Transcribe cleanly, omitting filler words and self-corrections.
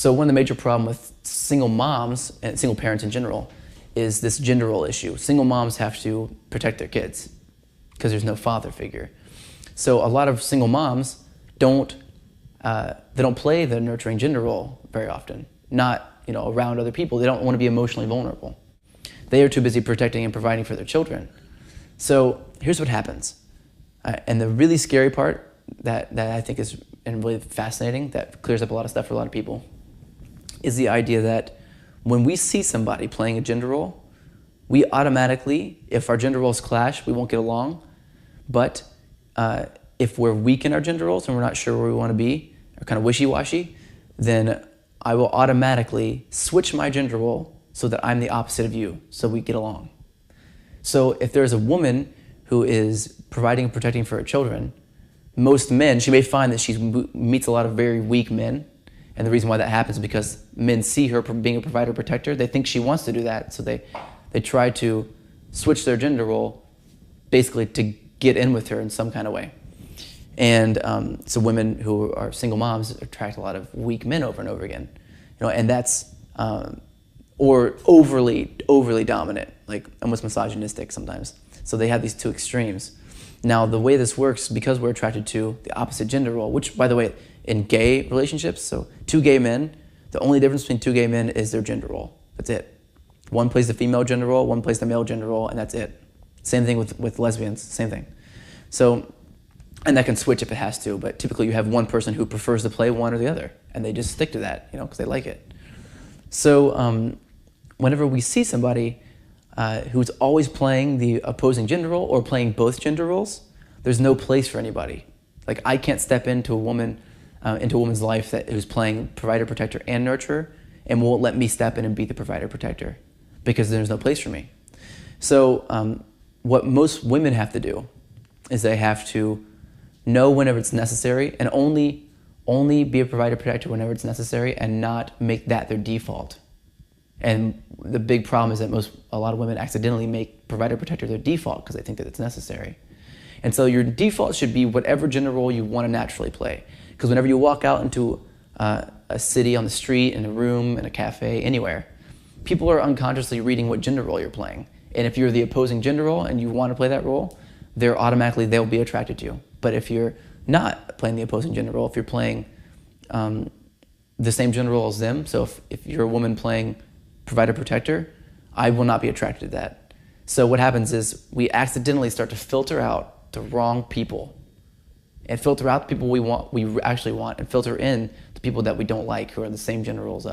So one of the major problems with single moms and single parents in general is this gender role issue. Single moms have to protect their kids because there's no father figure. So a lot of single moms don't play the nurturing gender role very often. Not around other people. They don't want to be emotionally vulnerable. They are too busy protecting and providing for their children. So here's what happens. And the really scary part that I think is really fascinating, that clears up a lot of stuff for a lot of people, is the idea that when we see somebody playing a gender role, we automatically, if our gender roles clash, we won't get along. But if we're weak in our gender roles and we're not sure where we want to be, or kind of wishy-washy, then I will automatically switch my gender role so that I'm the opposite of you, so we get along. So if there's a woman who is providing and protecting for her children, most men, she may find that she meets a lot of very weak men, and the reason why that happens is because men see her being a provider protector. They think she wants to do that, so they try to switch their gender role basically to get in with her in some kind of way. And so women who are single moms attract a lot of weak men over and over again, and that's or overly dominant, like almost misogynistic sometimes. So they have these two extremes. Now the way this works, because we're attracted to the opposite gender role, which by the way, in gay relationships, so two gay men, the only difference between two gay men is their gender role. That's it. One plays the female gender role, one plays the male gender role, and that's it. Same thing with lesbians, same thing. So, and that can switch if it has to, but typically you have one person who prefers to play one or the other, and they just stick to that, because they like it. So whenever we see somebody who's always playing the opposing gender role or playing both gender roles, there's no place for anybody. Like I can't step into a woman's life who's playing provider, protector, and nurturer, and won't let me step in and be the provider, protector, because there's no place for me. So what most women have to do is they have to know whenever it's necessary, and only be a provider, protector whenever it's necessary, and not make that their default. And the big problem is that a lot of women accidentally make provider, protector their default because they think that it's necessary. And so your default should be whatever gender role you want to naturally play. Because whenever you walk out into a city, on the street, in a room, in a cafe, anywhere, people are unconsciously reading what gender role you're playing. And if you're the opposing gender role and you want to play that role, they'll be attracted to you. But if you're not playing the opposing gender role, if you're playing the same gender role as them, so if you're a woman playing provider, protector, I will not be attracted to that. So what happens is we accidentally start to filter out the wrong people, and filter out the people we actually want, and filter in the people that we don't like, who are the same gender roles as us.